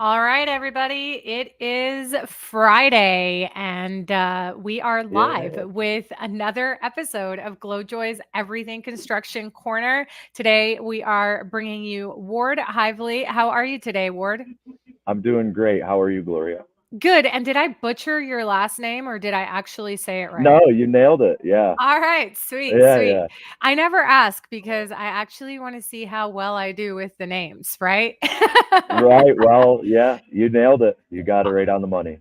All right, everybody. It is Friday, and we are live Yeah, with another episode of GloJoy's Everything Construction Corner. Today, we are bringing you Ward Hively. How are you today, Ward? I'm doing great. How are you, Gloria? Good. And did I butcher your last name or did I actually say it right? No, you nailed it. Yeah, All right, sweet, yeah, sweet. yeah. I never ask because I actually want to see how well I do with the names, right? Right. Well, yeah, you nailed it. You got it right on the money.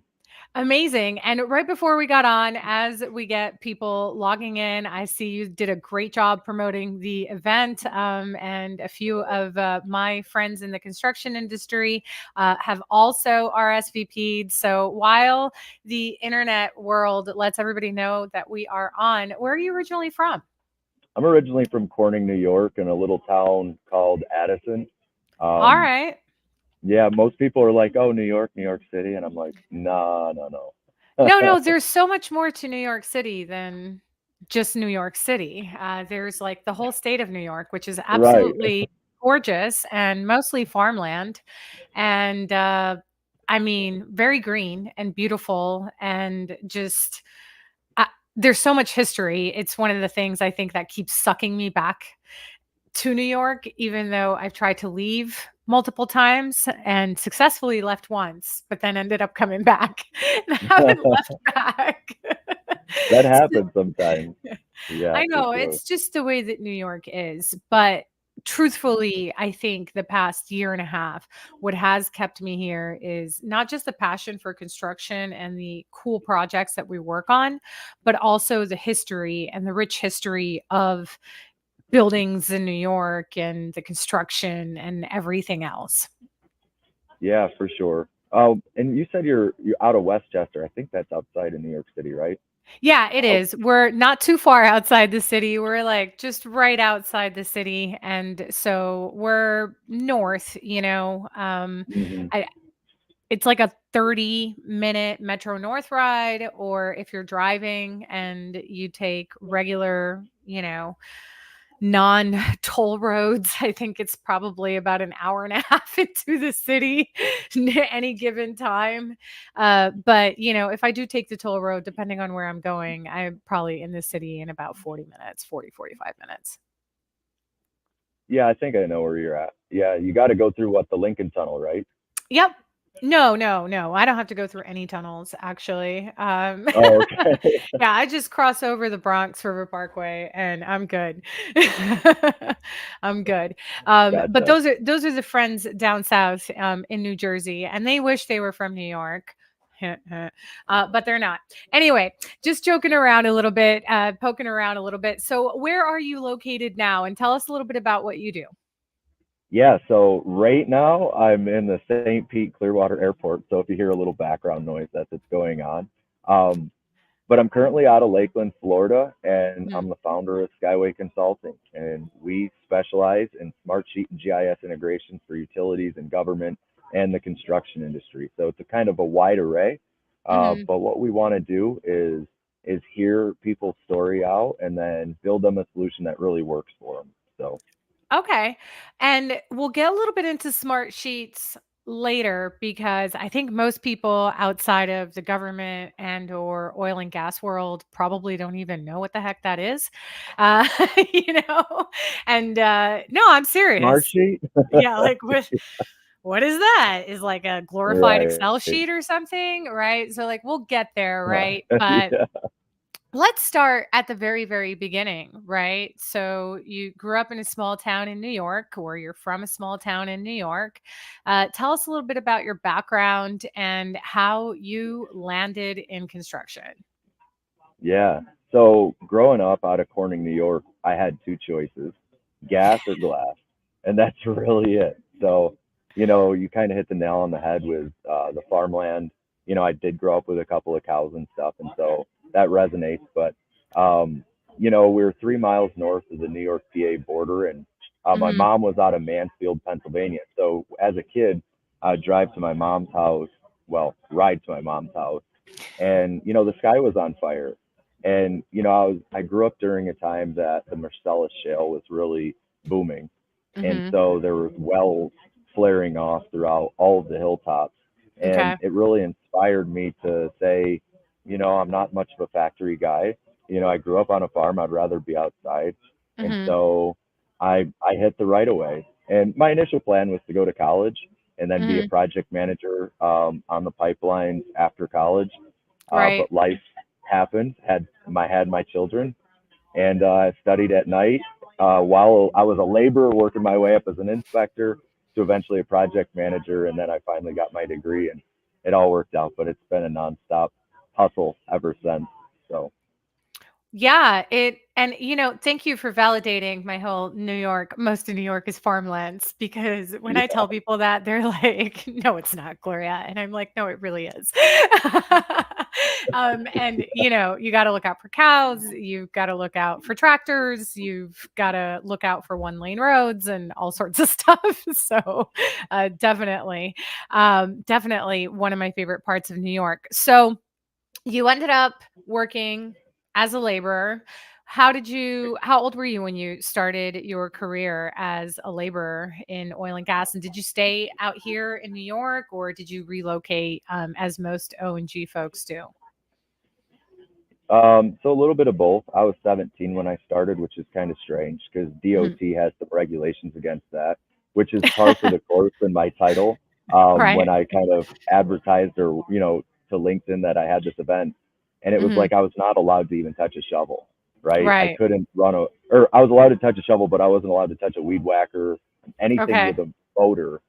Amazing. And right before we got on, as we get people logging in, I see you did a great job promoting the event. And a few of my friends in the construction industry have also RSVP'd. So while the internet world lets everybody know that we are on, where are you originally from? I'm originally from Corning, New York, in a little town called Addison. All Um, right. yeah, most people are like, "Oh, New York, New York City," and I'm like, "No, no, no." No, no, there's so much more to New York City than just New York City. There's like the whole state of New York, which is Right. absolutely gorgeous and mostly farmland. And I mean, very green and beautiful and just uh, there's so much history. It's one of the things I think that keeps sucking me back to New York, even though I've tried to leave multiple times and successfully left once, but then ended up coming back and haven't left back. That So happens sometimes. Yeah, I for know sure. it's just the way that New York is, but truthfully, I think the past year and a half, what has kept me here is not just the passion for construction and the cool projects that we work on, but also the history and the rich history of buildings in New York and the construction and everything else. Yeah, for sure. Oh, and you said you're out of Westchester. I think that's outside of New York City, right? Yeah, it Oh, is. We're not too far outside the city. We're like just right outside the city. And so we're north, hmm. I it's like a 30-minute Metro North ride, or if you're driving and you take regular, non-toll roads, I think it's probably about an hour and a half into the city at any given time. But if I do take the toll road, depending on where I'm going, I'm probably in the city in about 40 minutes, 45 minutes. Yeah, I think I know where you're at. Yeah, you got to go through what the Lincoln Tunnel, right? Yep. No, no, no. I don't have to go through any tunnels, actually. Oh, okay. Yeah, I just cross over the Bronx River Parkway and I'm good. I'm good. But Gotcha. those are the friends down south in New Jersey, and they wish they were from New York. But they're not. Anyway, just joking around a little bit, poking around a little bit. So, where are you located now? And tell us a little bit about what you do. Yeah, so right now I'm in the St. Pete Clearwater Airport. So if you hear a little background noise, that's what's going on. Um, but I'm currently out of Lakeland, Florida, and Mhm. I'm the founder of Skyway Consulting. And we specialize in smart sheet and GIS integrations for utilities and government and the construction industry. So it's a kind of a wide array. Mhm. But what we want to do is hear people's story out and then build them a solution that really works for them. So Okay. And we'll get a little bit into smart sheets later because I think most people outside of the government and or oil and gas world probably don't even know what the heck that is. Uh, you know, and no, I'm smart serious. sheet, Yeah, like what is that? Is like a glorified right? Excel sheet or something, right? So like we'll get there, right? But Yeah. let's start at the very, very beginning, right? So you grew up in a small town in New York, or you're from a small town in New York. Tell us a little bit about your background and how you landed in construction. Yeah. So growing up out of Corning, New York, I had two choices, gas or glass. And that's really it. So, you kind of hit the nail on the head with the farmland. I did grow up with a couple of cows and stuff. And so that resonates. But, we're 3 miles north of the New York PA border. And my Hmm. mom was out of Mansfield, Pennsylvania. So as a kid, I'd drive to my mom's house, well, ride to my mom's house and the sky was on fire. And I grew up during a time that the Marcellus Shale was really booming, and Hmm. so there was wells flaring off throughout all of the hilltops. And Okay. it really inspired me to say, I'm not much of a factory guy. I grew up on a farm. I'd rather be outside. And Mhm. so I hit the right of way. And my initial plan was to go to college and then be a Mhm. project manager on the pipelines after college. Right. But life happened, had my children, and I studied at night while I was a laborer, working my way up as an inspector to eventually a project manager, and then I finally got my degree, and it all worked out. But it's been a nonstop hustle ever since. So Yeah, and thank you for validating my whole New York. Most of New York is farmlands because when I yeah, tell people that, they're like, "No, it's not, Gloria," and I'm like, "No, it really is." And you got to look out for cows. You've got to look out for tractors. You've got to look out for one lane roads and all sorts of stuff. So, definitely one of my favorite parts of New York. So you ended up working as a laborer. How old were you when you started your career as a laborer in oil and gas? And did you stay out here in New York or did you relocate as most O&G folks do? So a little bit of both. I was 17 when I started, which is kind of strange because Mhm. DOT has some regulations against that, which is par for the course in my title. When Right. I kind of advertised or, to LinkedIn that I had this event, and it was Mhm. like I was not allowed to even touch a shovel, right? I Right. couldn't or I was allowed to touch a shovel, but I wasn't allowed to touch a weed whacker, anything with Okay. a motor.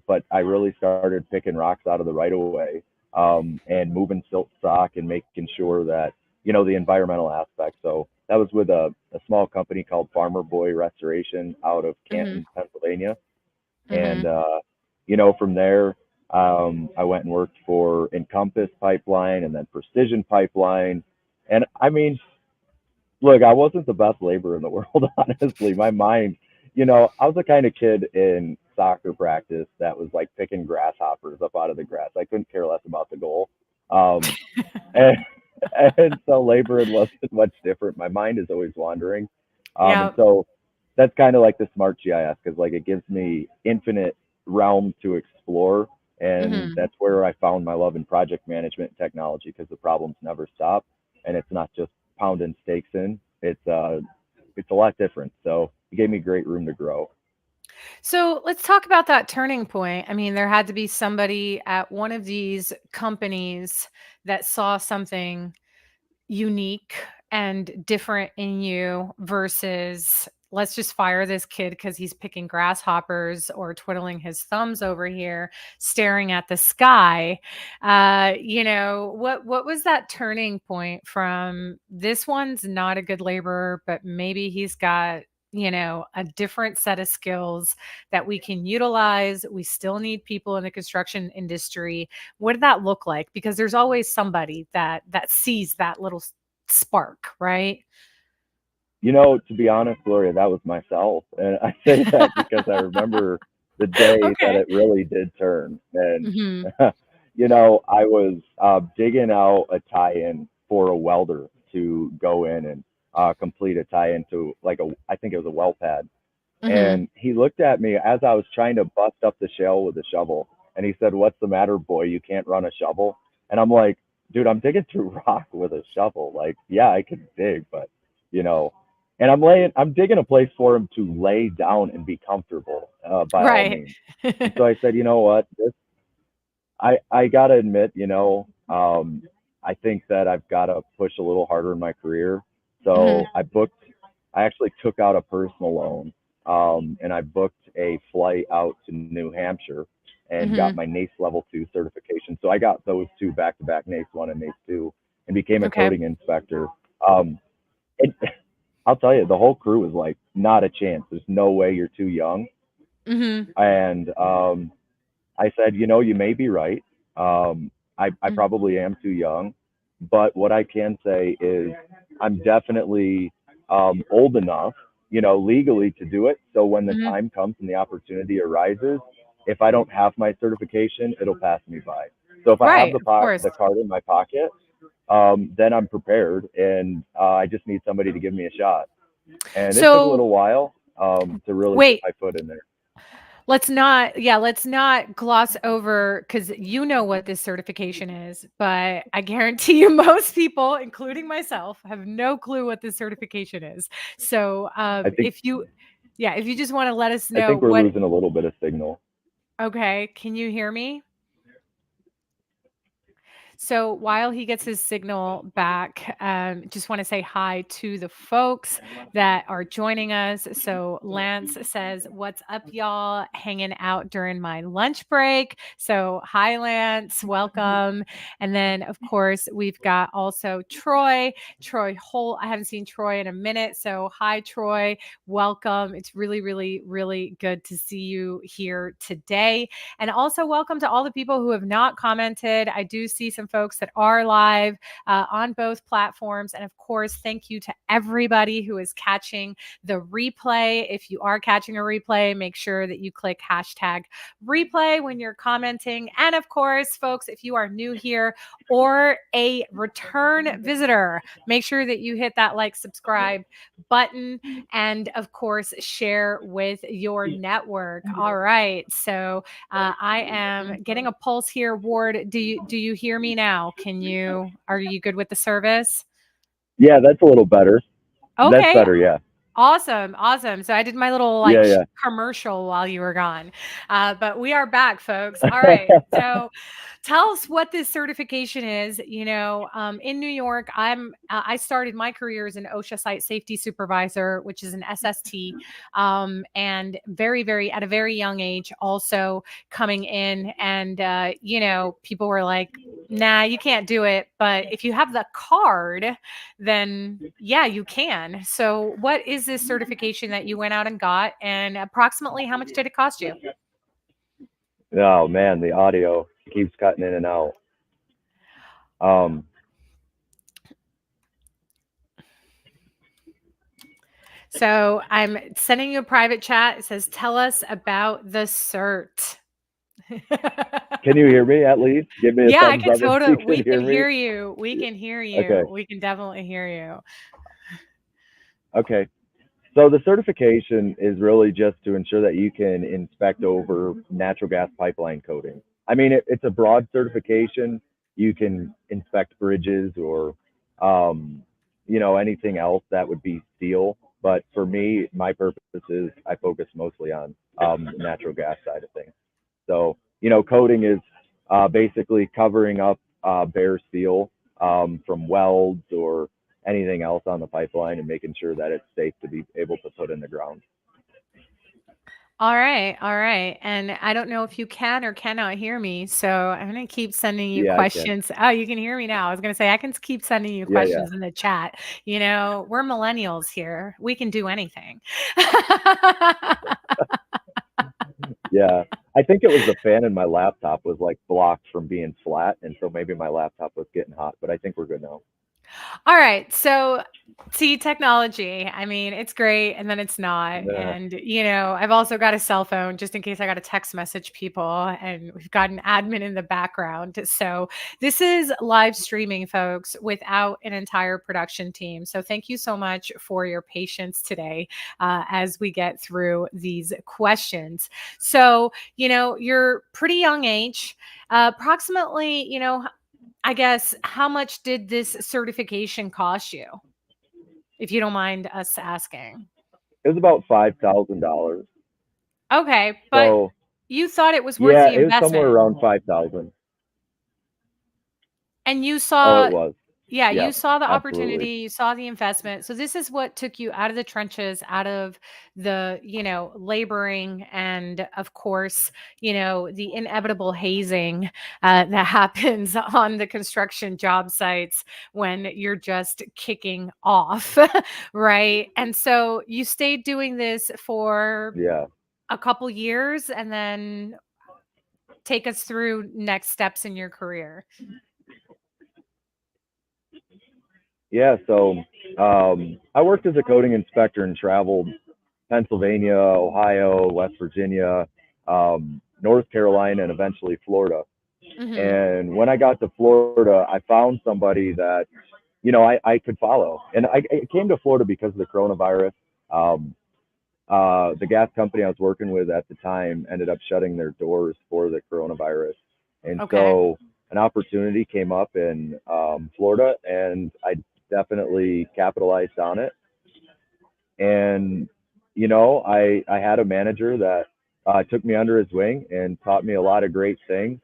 But I really started picking rocks out of the right of way and moving silt stock and making sure that the environmental aspect. So that was with a small company called Farmer Boy Restoration out of Mhm. Canton, Pennsylvania. And, Mhm. from there, I went and worked for Encompass Pipeline and then Precision Pipeline. And I mean, look, I wasn't the best laborer in the world, honestly. My mind, I was the kind of kid in soccer practice that was like picking grasshoppers up out of the grass. I couldn't care less about the goal. Um, and, and so labor wasn't much different. My mind is always wandering. And Yeah. so that's kind of like the smart GIS because like it gives me infinite realm to explore. And Mhm. that's where I found my love in project management and technology because the problems never stop. And it's not just pounding stakes in. It's a lot different. So it gave me great room to grow. So let's talk about that turning point. I mean, there had to be somebody at one of these companies that saw something unique and different in you versus let's just fire this kid because he's picking grasshoppers or twiddling his thumbs over here staring at the sky. What was that turning point from this one's not a good laborer but maybe he's got a different set of skills that we can utilize. We still need people in the construction industry. What did that look like? Because there's always somebody that sees that little spark, right? To be honest, Gloria, that was myself. And I say that because I remember the day that Okay. it really did turn. And, Mhm. I was digging out a tie in for a welder to go in and complete a tie in to I think it was a well pad. Mhm. And he looked at me as I was trying to bust up the shell with a shovel. And he said, "What's the matter, boy? You can't run a shovel?" And I'm like, "Dude, I'm digging through rock with a shovel. Like, yeah, I can dig, but, you know, and I'm digging a place for him to lay down and be comfortable, by all Right. means." And so I said, "You know what? I gotta admit, I think that I've got to push a little harder in my career. Mhm. So I actually took out a personal loan, and I booked a flight out to New Hampshire and got Mhm. my NACE Level 2 certification. So I got those two back to back, NACE 1 and NACE 2, and became a Okay. coding inspector. Um, it, I'll tell you, the whole crew was like, not a chance. There's no way you're too young. Mhm. And I said, you may be right. I Mhm. probably am too young, but what I can say is I'm definitely old enough, legally to do it. So when the Mhm. time comes and the opportunity arises, if I don't have my certification, it'll pass me by. So if I have Right, of course. the card in my pocket, then I'm prepared, and I just need somebody to give me a shot. And it took a So, little while to really get wait, my foot in there. let's not gloss over because you know what this certification is, but I guarantee you most people, including myself, have no clue what this certification is. So I think if you yeah, if you just want to let us I know think we're what losing a little bit of signal. okay, can you hear me? So while he gets his signal back, just want to say hi to the folks that are joining us. So Lance says, "What's up, y'all? Hanging out during my lunch break." So hi, Lance, welcome. And then, of course, we've got also Troy Holt. I haven't seen Troy in a minute, so hi, Troy, welcome. It's really, really, really good to see you here today. And also, welcome to all the people who have not commented. I do see some folks that are live on both platforms. And of course, thank you to everybody who is catching the replay. If you are catching a replay, make sure that you click hashtag replay when you're commenting. And of course, folks, if you are new here or a return visitor, make sure that you hit that like, subscribe button, and of course, share with your network. All right. So, I am getting a pulse here, Ward. Do you hear me now? Are you good with the service? Yeah, that's a little better. That's Okay, better. Yeah. awesome, awesome. So I did my little Yeah. like Yeah. commercial while you were gone, but we are back, folks. All right. So tell us what this certification is. In New York, I started my career as an OSHA site safety supervisor, which is an SST, and very, very at a very young age, also coming in, and people were like, "Nah, you can't do it." But if you have the card, then yeah, you can. So, what is this certification that you went out and got, and approximately how much did it cost you? Oh man, the audio keeps cutting in and out. Um, So, I'm sending you a private chat. It says, "Tell us about the cert." can you hear me at least? Give me a Yeah, I thumbs can up if you totally. can We can hear me. hear you. We can hear Okay. you. We can definitely hear you. Okay. So the certification is really just to ensure that you can inspect over natural gas pipeline coating. I mean, it's a broad certification. You can inspect bridges or, um, anything else that would be steel. But for me, my purpose is I focus mostly on the natural gas side of things. So, coating is basically covering up bare steel from welds or anything else on the pipeline and making sure that it's safe to be able to put in the ground. All right, all right. And I don't know if you can or cannot hear me, so I'm gonna keep sending you Yeah, I can. questions. Oh, you can hear me now. I was gonna say I can keep sending you Yeah, yeah, questions in the chat. We're millennials here. We can do anything. yeah. I think it was the fan in my laptop was like blocked from being flat, and so maybe my laptop was getting hot. But I think we're good now. All right. So, see, technology, I mean, it's great and then it's not. Yeah, And, I've also got a cell phone just in case I got to text message people, and we've got an admin in the background. So, this is live streaming, folks, without an entire production team. So, thank you so much for your patience today as we get through these questions. So, you're pretty young age, approximately, I guess, how much did this certification cost you, if you don't mind us asking? it was about $5,000. Okay, but So you thought it was worth yeah, the it was somewhere investment. around 5,000. And you Oh, it saw was. yeah, Yeah, you saw the absolutely. opportunity, you saw the investment. So this is what took you out of the trenches, out of the, laboring, and of course, the inevitable hazing that happens on the construction job sites when you're just kicking off, right? And so you stayed doing this for Yeah. a couple years, and then take us through next steps in your career. Yeah, so I worked as a coding inspector and traveled Pennsylvania, Ohio, West Virginia, North Carolina, and eventually Florida. Mhm. And when I got to Florida, I found somebody that, I could follow. And I came to Florida because of the coronavirus. Um, the gas company I was working with at the time ended up shutting their doors for the coronavirus, and Okay. so an opportunity came up in Florida, and I definitely capitalized on it. And I had a manager that took me under his wing and taught me a lot of great things.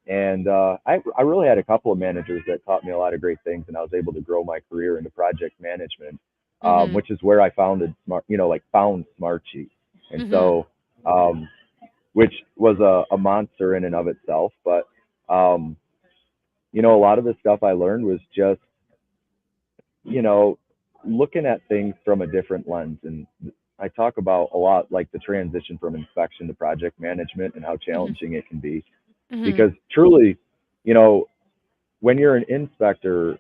And I really had a couple of managers that taught me a lot of great things, and I was able to grow my career into project management, Mhm. which is where I founded found Smartsheet. And Mhm. so, um, which was a monster in and of itself. But um, a lot of the stuff I learned was just you know looking at things from a different lens. And I talk about a lot like the transition from inspection to project management and how Mhm. challenging it can be, Mhm. because truly, you know, when you're an inspector,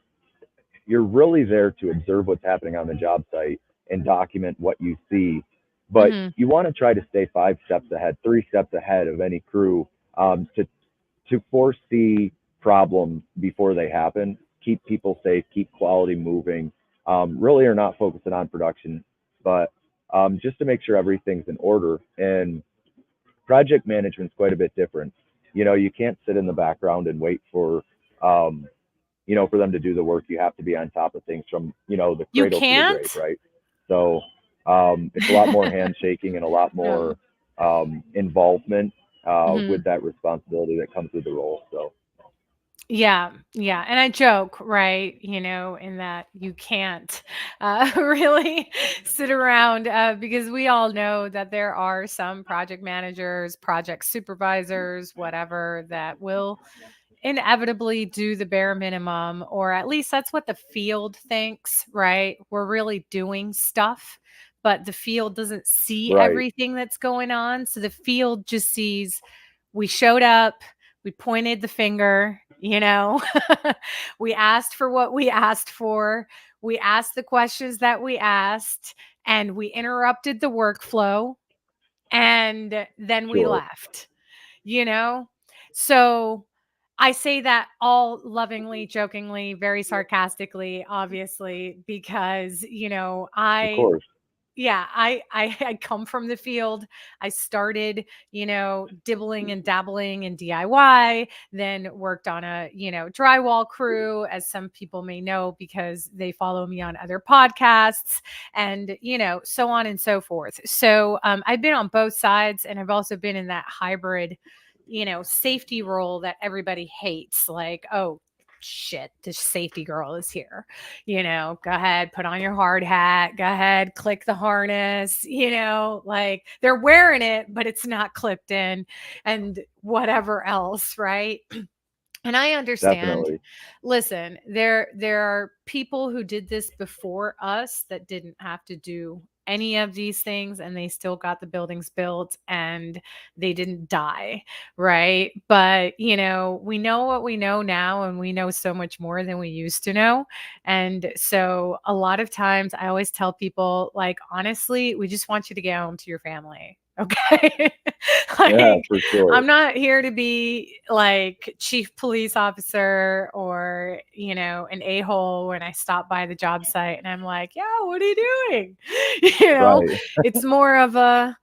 you're really there to observe what's happening on the job site and document what you see. But Mhm. you want to try to stay 5 steps ahead, 3 steps ahead of any crew, to foresee problems before they happen, keep people safe, keep quality moving. Really are not focusing on production, but just to make sure everything's in order. And project management's quite a bit different. You can't sit in the background and wait um, for them to do the work. You have to be on top of things from, the You cradle to the grave, can't? right? So it's a lot more handshaking and a lot No. more involvement with Mhm. that responsibility that comes with the role. So, Yeah, yeah, and I joke, right, in that you can't, really sit around, because we all know that there are some project managers, project supervisors, whatever, that will inevitably do the bare minimum, or at least that's what the field thinks, right? We're really doing stuff, but the field doesn't see right, everything that's going on. So the field just sees we showed up, we pointed the finger, we asked for what we asked for, we asked the questions that we asked, and we interrupted the workflow, and then we sure, left, you know? So I say that all lovingly, jokingly, very sarcastically, obviously, because, of course, yeah, I come from the field. I started, dibbling and dabbling in DIY, then worked on a, drywall crew, as some people may know because they follow me on other podcasts, and, so on and so forth. So I've been on both sides, and I've also been in that hybrid, safety role that everybody hates. Like, oh, shit, this safety girl is here. Go ahead, put on your hard hat, go ahead, click the harness, like they're wearing it, but it's not clipped in, and whatever else, right? And I understand. definitely, Listen, there are people who did this before us that didn't have to do any of these things, and they still got the buildings built, and they didn't die, right? But, we know what we know now, and we know so much more than we used to know. And so a lot of times I always tell people, like, honestly, we just want you to get home to your family. Okay. yeah, Like, for sure, I'm not here to be like chief police officer, or, an a-hole when I stop by the job site and I'm like, yeah, what are you doing? You know, right, it's more of a,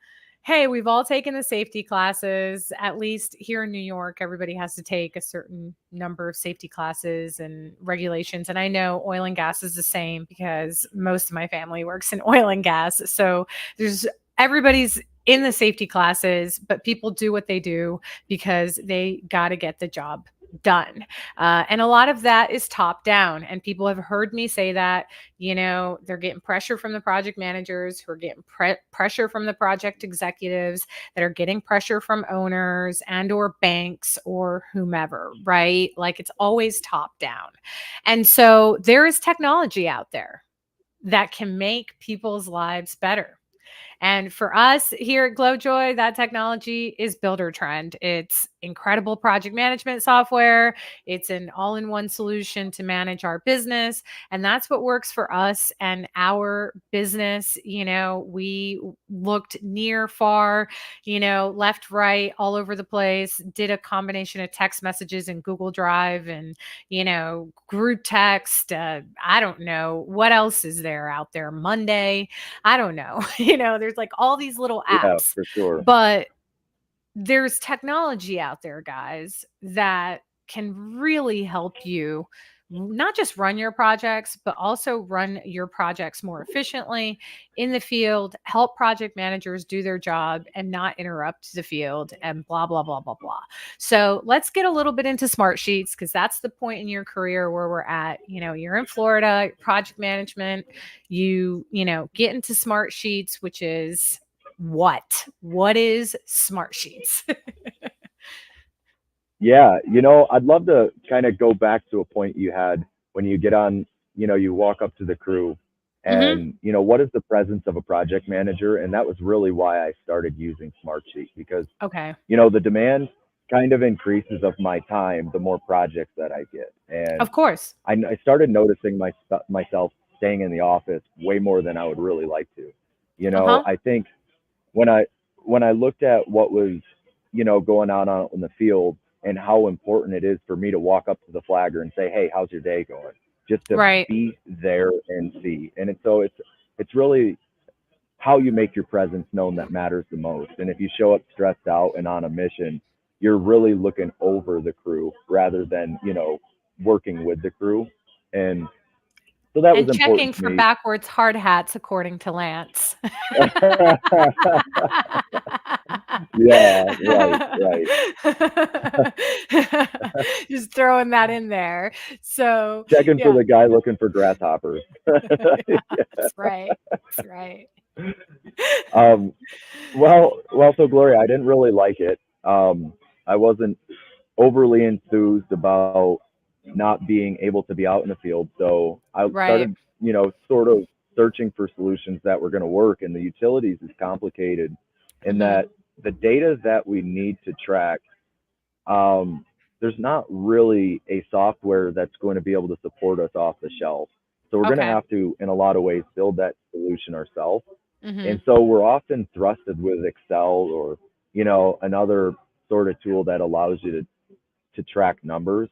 hey, we've all taken the safety classes. At least here in New York, everybody has to take a certain number of safety classes and regulations. And I know oil and gas is the same because most of my family works in oil and gas. So there's everybody's in the safety classes, but people do what they do because they got to get the job done. And a lot of that is top down. And people have heard me say that, they're getting pressure from the project managers, who are getting pressure from the project executives, that are getting pressure from owners and or banks or whomever, right? Like, it's always top down. And so there is technology out there that can make people's lives better. And for us here at GloJoy, that technology is Builder Trend. It's incredible project management software. It's an all-in-one solution to manage our business. And that's what works for us and our business. We looked near, far, left, right, all over the place, did a combination of text messages in Google Drive and, group text. I don't know. What else is there out there? Monday. I don't know. There's like all these little Yeah, apps, for sure. but there's technology out there, guys, that can really help you not just run your projects, but also run your projects more efficiently in the field, help project managers do their job and not interrupt the field and blah, blah, blah, blah, blah. So let's get a little bit into smart sheets because that's the point in your career where we're at. You're in Florida, project management, get into smart sheets, which is what is smart sheets? Yeah, I'd love to kind of go back to a point you had when you get on, you walk up to the crew Hmm. and, what is the presence of a project manager? And that was really why I started using Smartsheet because, Okay. the demand kind of increases of my time the more projects that I get. And Of course. I started noticing myself staying in the office way more than I would really like to. Uh-huh. I think when I looked at what was going on out in the field and how important it is for me to walk up to the flagger and say, hey, how's your day going, just to Right. be there and see. And it's really how you make your presence known that matters the most. And if you show up stressed out and on a mission, you're really looking over the crew rather than working with the crew. And so that was And important checking to for me. backwards hard hats, according to Lance. Yeah, right, right. Just throwing that in there. So, Checking for yeah. the guy looking for grasshoppers. Yeah, that's right. That's right. um, well, so Gloria, I didn't really like it. I wasn't overly enthused about not being able to be out in the field, so I Right. started, sort of searching for solutions that were going to work. And the utilities is complicated in Mhm. that the data that we need to track, um, there's not really a software that's going to be able to support us off the shelf. So we're going to Okay. have to, in a lot of ways, build that solution ourselves. Mhm. And so we're often thrusted with Excel or, another sort of tool that allows you to track numbers.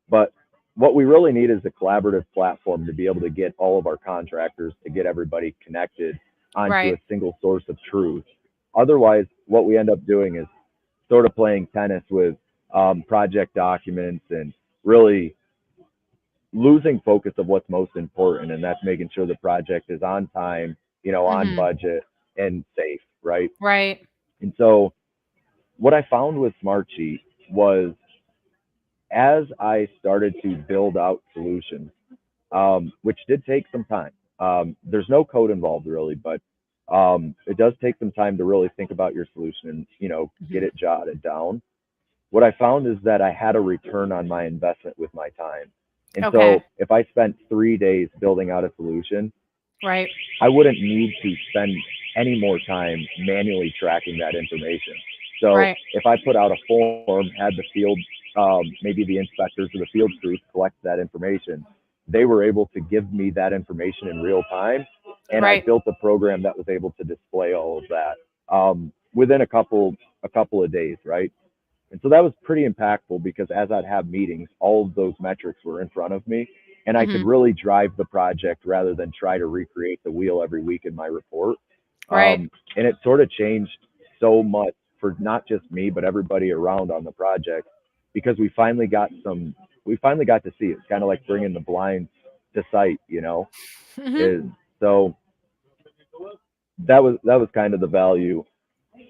But what we really need is a collaborative platform to be able to get all of our contractors, to get everybody connected onto a Right. single source of truth. Otherwise, what we end up doing is sort of playing tennis with project documents and really losing focus of what's most important, and that's making sure the project is on time, on Mhm. budget and safe, right? Right. And so what I found with Smartsheet was as I started to build out solutions, which did take some time. There's no code involved really, but it does take some time to really think about your solution and get Mhm. it jotted down. What I found is that I had a return on my investment with my time. And Okay. so if I spent 3 days building out a solution, Right. I wouldn't need to spend any more time manually tracking that information. So Right. if I put out a form, had the field, maybe the inspectors or the field crews collect that information, they were able to give me that information in real time. And I Right. built a program that was able to display all of that within a couple of days, right? And so that was pretty impactful because as I'd have meetings, all of those metrics were in front of me and I could Mhm. really drive the project rather than try to recreate the wheel every week in my report. Right. And it sort of changed so much for not just me, but everybody around on the project because we finally got to see it. It's kind of like bringing the blind to sight, Mhm. is so that was kind of the value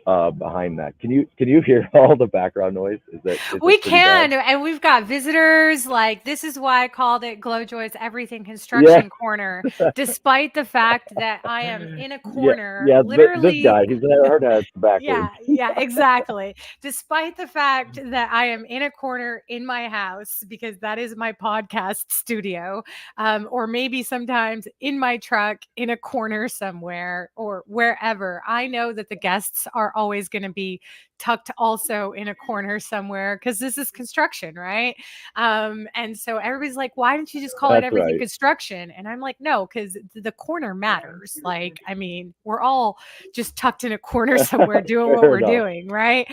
behind that. Can you hear all the background noise? Is it We pretty bad? can, and we've got visitors. Like, this is why I called it GloJoy's Everything Yeah, Construction Corner, despite the fact that I am in a yeah, corner, yeah. This literally. guy, he's heard that backwards. Yeah, yeah, exactly. Despite the fact that I am in a corner in my house because that is my podcast studio, or maybe sometimes in my truck in a corner somewhere or wherever, I know that the guests are always going to be tucked also in a corner somewhere because this is construction, right? And so everybody's like, why didn't you just call it That's everything right. construction? And I'm like, no, because the corner matters. Like, I mean, we're all just tucked in a corner somewhere doing what Fair we're enough. doing, right?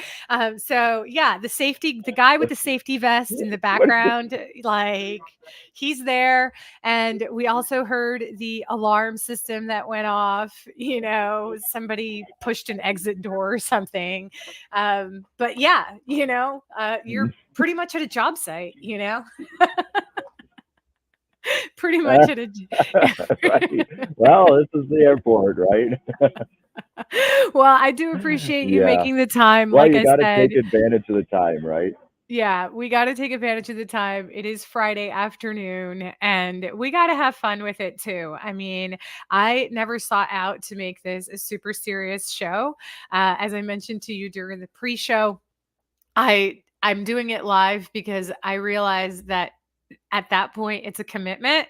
So yeah, the guy with the safety vest in the What? background, like he's there. And we also heard the alarm system that went off. Somebody pushed an exit door or something. But yeah, you're pretty much at a job site, pretty much at a. Right. Well, this is the airport, right? Well, I do appreciate you Yeah. making the time. Well, Like you I got to said, take advantage of the time, right? yeah, we got to take advantage of the time. It is Friday afternoon and we got to have fun with it too. I mean, I never sought out to make this a super serious show. As I mentioned to you during the pre-show, I'm doing it live because I realize that at that point it's a commitment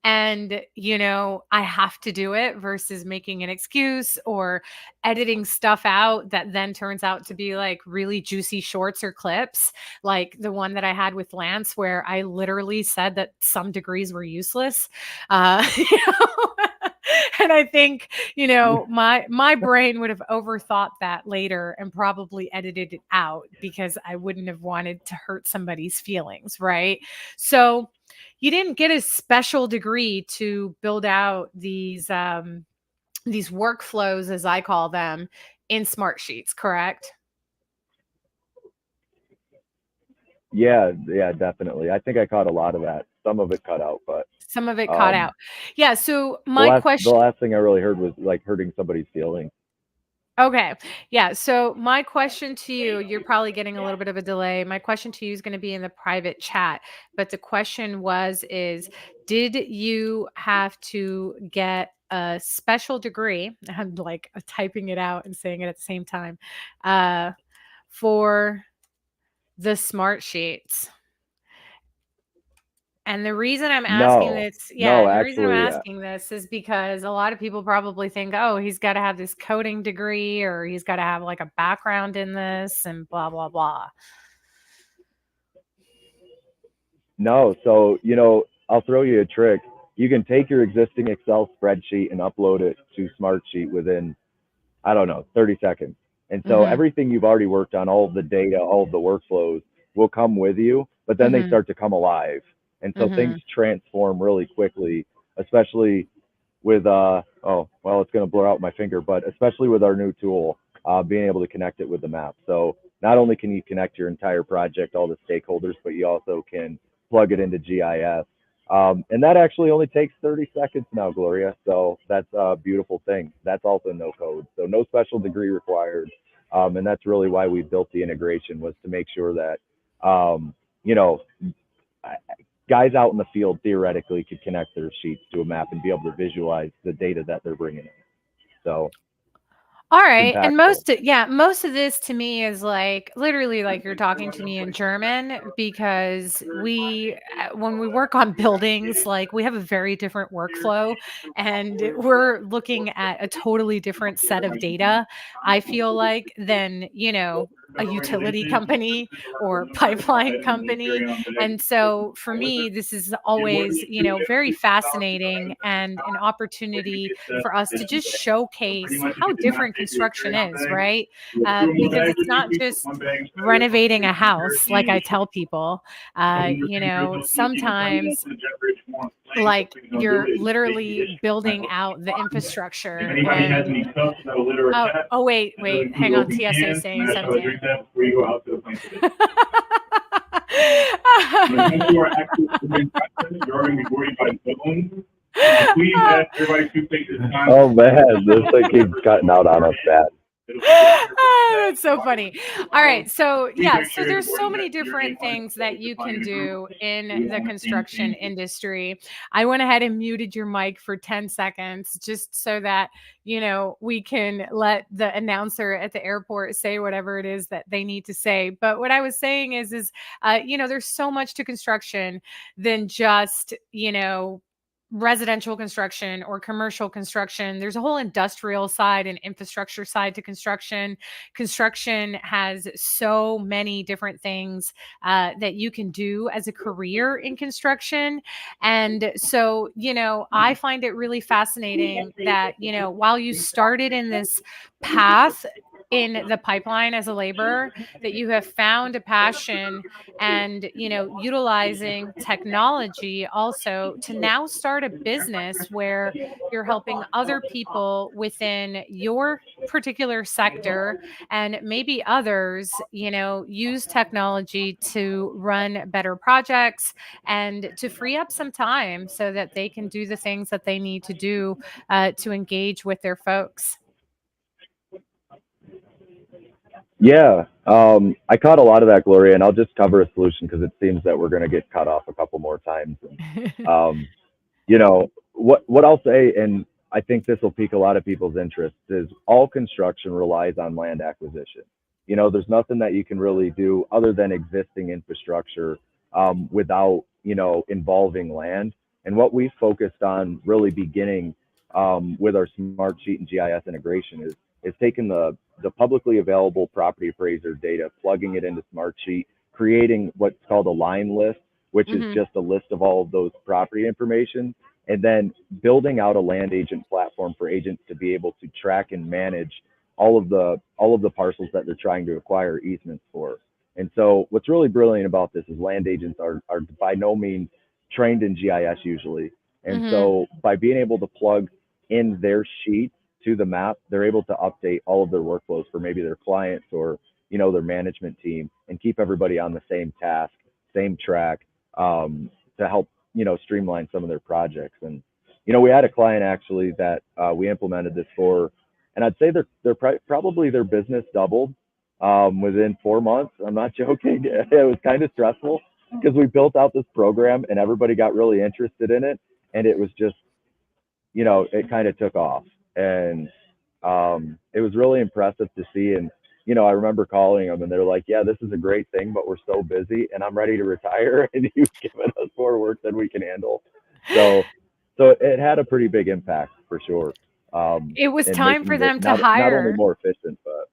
and I have to do it versus making an excuse or editing stuff out that then turns out to be like really juicy shorts or clips like the one that I had with Lance where I literally said that some degrees were useless. And I think my brain would have overthought that later and probably edited it out because I wouldn't have wanted to hurt somebody's feelings, right? So you didn't get a special degree to build out these workflows, as I call them, in Smart Sheets, correct? Yeah, yeah, definitely. I think I caught a lot of that. Some of it cut out, but Some of it caught um, out. Yeah. So the my last question. thing I really heard was like hurting somebody's feelings. Okay. Yeah. So my question to you, you're probably getting a little bit of a delay. My question to you is going to be in the private chat. But the question is, did you have to get a special degree? I'm like typing it out and saying it at the same time. Uh, for the smart sheets. And the reason I'm asking No, this, yeah, no, and the reason I'm actually, asking this is because a lot of people probably think, oh, he's got to have this coding degree or he's got to have like a background in this and blah, blah, blah. no. So, I'll throw you a trick. You can take your existing Excel spreadsheet and upload it to Smartsheet within, I don't know, 30 seconds. And so Mm-hmm. everything you've already worked on, all of the data, all of the workflows will come with you, but then they Mm-hmm. start to come alive. And so things Mm-hmm. transform really quickly, especially with oh well, it's going to blur out my finger, but especially with our new tool, being able to connect it with the map. So not only can you connect your entire project, all the stakeholders, but you also can plug it into GIS. And that actually only takes 30 seconds now, Gloria. So that's a beautiful thing. That's also no code. So no special degree required. And that's really why we built the integration, was to make sure that, you know, guys out in the field theoretically could connect their sheets to a map and be able to visualize the data that they're bringing in. So All it's right. And impactful. most of this to me is like literally like you're talking to me in German because when we work on buildings, like we have a very different workflow and we're looking at a totally different set of data, I feel like, than, a utility company or pipeline company. And so for me, this is always, very fascinating and an opportunity for us to just showcase how different construction is, right? Because it's not just renovating a house, like I tell people. Sometimes like you're literally building out the infrastructure and wait, hang on, TSA is saying something. Oh man, this thing keeps cutting out on us, bad. That's so funny. All right. So, yeah. So, there's so many different things that you can do in the construction industry. I went ahead and muted your mic for 10 seconds just so that, we can let the announcer at the airport say whatever it is that they need to say. But what I was saying is there's so much to construction than just, residential construction or commercial construction. There's a whole industrial side and infrastructure side to construction. Construction has so many different things that you can do as a career in construction. And so, I find it really fascinating that, while you started in this path in the pipeline as a laborer, that you have found a passion and utilizing technology also to now start a business where you're helping other people within your particular sector, and maybe others use technology to run better projects and to free up some time so that they can do the things that they need to do to engage with their folks. Yeah, I caught a lot of that, Gloria, and I'll just cover a solution because it seems that we're going to get cut off a couple more times. And, um, what I'll say, and I think this will pique a lot of people's interest, is all construction relies on land acquisition. There's nothing that you can really do other than existing infrastructure without involving land. And what we focused on really beginning with our smart sheet and GIS integration is taking the publicly available property appraiser data, plugging it into Smartsheet, creating what's called a line list, which is Hmm. just a list of all of those property information, and then building out a land agent platform for agents to be able to track and manage all of the parcels that they're trying to acquire easements for. And so what's really brilliant about this is land agents are by no means trained in GIS usually. And Hmm. so by being able to plug in their sheet to the map, they're able to update all of their workflows for maybe their clients or their management team and keep everybody on the same task, same track, to help streamline some of their projects. And we had a client actually that we implemented this for, and I'd say probably their business doubled within 4 months. I'm not joking. It was kind of stressful because we built out this program and everybody got really interested in it, and it was just it kind of took off. And it was really impressive to see. And, I remember calling them and they're like, yeah, this is a great thing, but we're so busy and I'm ready to retire. And you've given us more work than we can handle. So, so it had a pretty big impact for sure. It was In time for making it them to not only hire. more efficient, but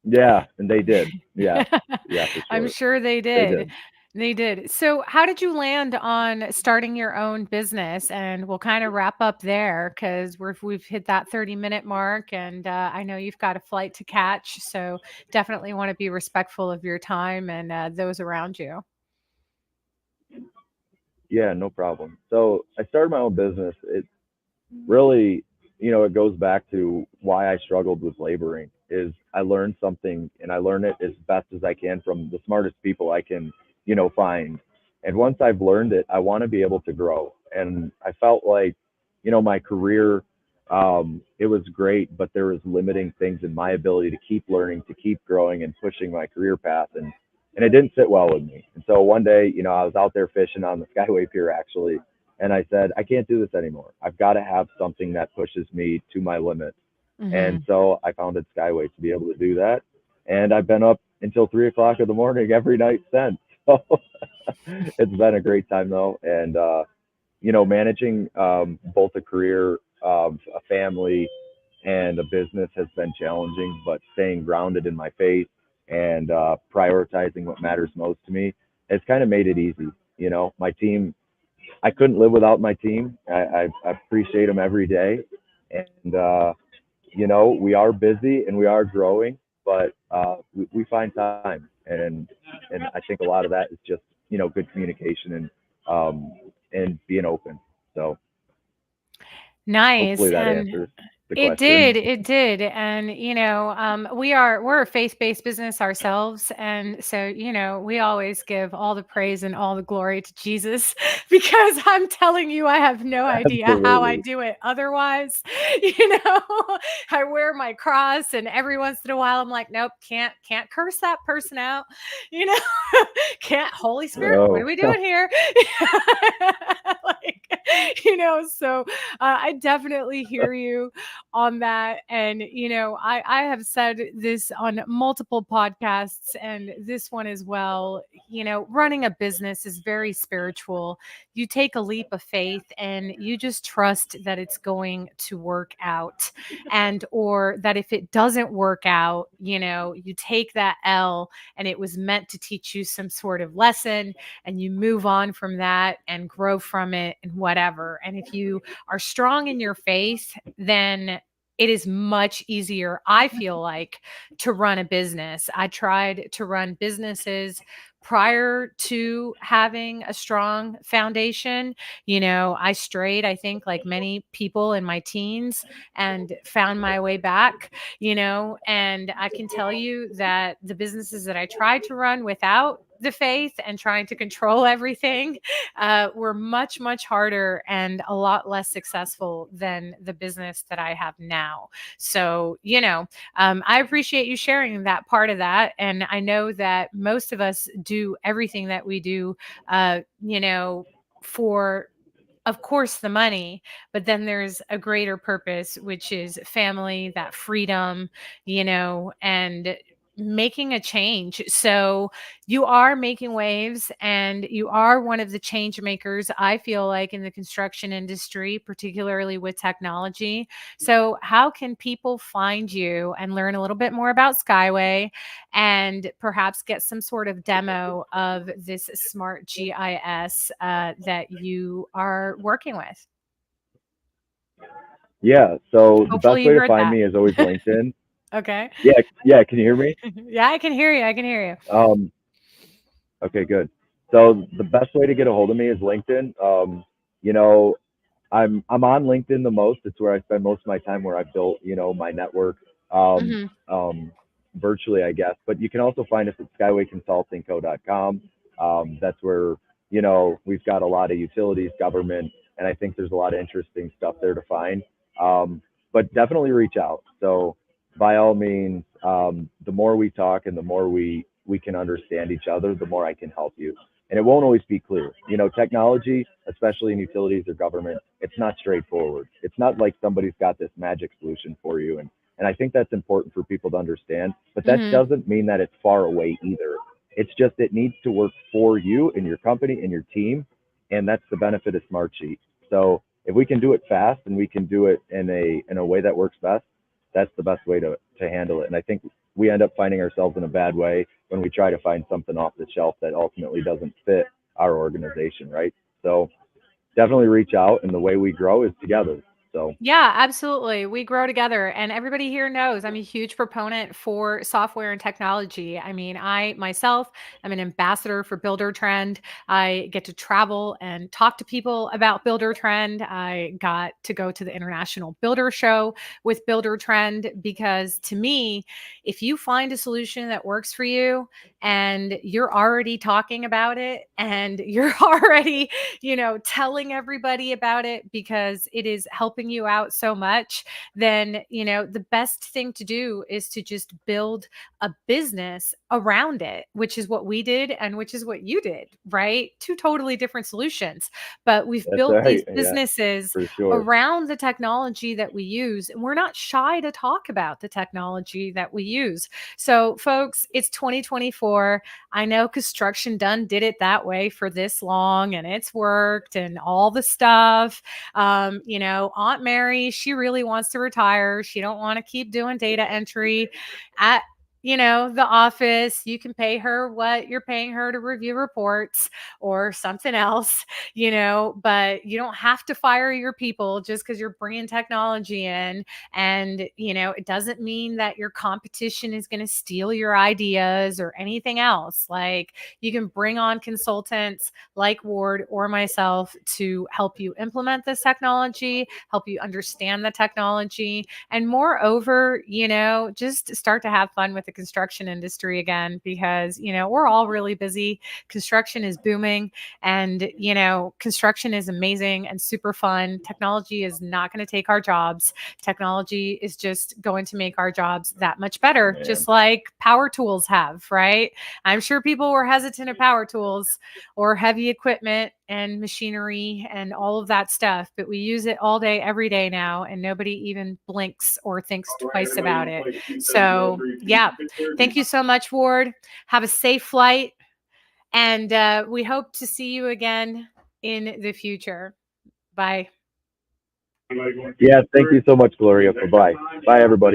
yeah, and they did. Yeah. Yeah, for I'm sure. sure they They did. did. They did. So, how did you land on starting your own business? And we'll kind of wrap up there because we've hit that 30-minute mark, and I know you've got a flight to catch. So, definitely want to be respectful of your time and those around you. Yeah, no problem. So I started my own business. It really, it goes back to why I struggled with laboring is I learned something and I learn it as best as I can from the smartest people I can, find. And once I've learned it, I want to be able to grow. And I felt like, my career, it was great, but there was limiting things in my ability to keep learning, to keep growing and pushing my career path. And it didn't sit well with me. And so one day, I was out there fishing on the Skyway Pier actually, and I said, I can't do this anymore. I've got to have something that pushes me to my limit. And Hmm. so I founded Skyway to be able to do that. And I've been up until 3 o'clock in the morning every night since. So it's been a great time though. And, managing both a career, a family, and a business has been challenging, but staying grounded in my faith and prioritizing what matters most to me has kind of made it easy. My team, I couldn't live without my team. I appreciate them every day. And, we are busy and we are growing, but we find time. And I think a lot of that is just, good communication um, and being open. So Nice. hopefully that And answers the it did, question. it did, and, we're a faith-based business ourselves, and so, we always give all the praise and all the glory to Jesus because I'm telling you, I have no idea how I Absolutely. do it otherwise, you know? I wear my cross, and every once in a while, I'm like, "Nope, can't curse that person out," you know? "Can't Holy Spirit, what are Oh, we doing here?" Like, So I definitely hear you on that. And, I have said this on multiple podcasts and this one as well. Running a business is very spiritual. You take a leap of faith and you just trust that it's going to work out. And, or that if it doesn't work out, you take that L and it was meant to teach you some sort of lesson, and you move on from that and grow from it and whatever. And if you are strong in your faith, then it is much easier, I feel like, to run a business. I tried to run businesses prior to having a strong foundation. I strayed, I think, like many people in my teens, and found my way back, and I can tell you that the businesses that I tried to run without the faith and trying to control everything were much, much harder and a lot less successful than the business that I have now. So, I appreciate you sharing that part of that. And I know that most of us do everything that we do, for, of course, the money, but then there's a greater purpose, which is family, that freedom, and making a change. So you are making waves and you are one of the change makers, I feel like, in the construction industry, particularly with technology. So, how can people find you and learn a little bit more about Skyway and perhaps get some sort of demo of this smart GIS that you are working with? Yeah. So the Hopefully, best you way to heard find that. me is always LinkedIn. Okay. Yeah. Yeah. Can you hear me? Yeah, I can hear you. I can hear you. Um, okay, good. So the best way to get a hold of me is LinkedIn. You know, I'm on LinkedIn the most. It's where I spend most of my time, where I built, my network, um, Hmm. um, virtually, I guess. But you can also find us at skywayconsultingco.com. That's where, we've got a lot of utilities, government, and I think there's a lot of interesting stuff there to find. Um, but definitely reach out. So by all means, the more we talk and the more we can understand each other, the more I can help you. And it won't always be clear. Technology, especially in utilities or government, it's not straightforward. It's not like somebody's got this magic solution for you. And I think that's important for people to understand. But that Hmm. doesn't mean that it's far away either. It's just it needs to work for you and your company and your team. And that's the benefit of Smartsheet. So if we can do it fast and we can do it in a way that works best, that's the best way to handle it. And I think we end up finding ourselves in a bad way when we try to find something off the shelf that ultimately doesn't fit our organization, right? So definitely reach out, and the way we grow is together. So Yeah, absolutely. We grow together, and everybody here knows I'm a huge proponent for software and technology. I mean, I myself am an ambassador for Builder Trend. I get to travel and talk to people about Builder Trend. I got to go to the International Builder Show with Builder Trend because, to me, if you find a solution that works for you and you're already talking about it and you're already, telling everybody about it because it is helping you out so much, then, the best thing to do is to just build a business around it, which is what we did and which is what you did, right? Two totally different solutions. But we've that's built these right. Yeah, businesses for sure. around the technology that we use. And we're not shy to talk about the technology that we use. So, folks, it's 2024. I know Construction Done did it that way for this long and it's worked and all the stuff. Aunt Mary, she really wants to retire. She don't want to keep doing data entry at the office. You can pay her what you're paying her to review reports or something else, but you don't have to fire your people just because you're bringing technology in. And, it doesn't mean that your competition is going to steal your ideas or anything else. Like, you can bring on consultants like Ward or myself to help you implement this technology, help you understand the technology, and moreover, just start to have fun with the construction industry again because, we're all really busy. Construction is booming and, construction is amazing and super fun. Technology is not going to take our jobs. Technology is just going to make our jobs that much better, Man. just like power tools have, right? I'm sure people were hesitant of power tools or heavy equipment and machinery and all of that stuff, but we use it all day, every day now, and nobody even blinks or thinks twice about it. So, yeah, thank you so much, Ward. Have a safe flight, and we hope to see you again in the future. Bye. Yeah, thank you so much, Gloria. Bye bye, everybody.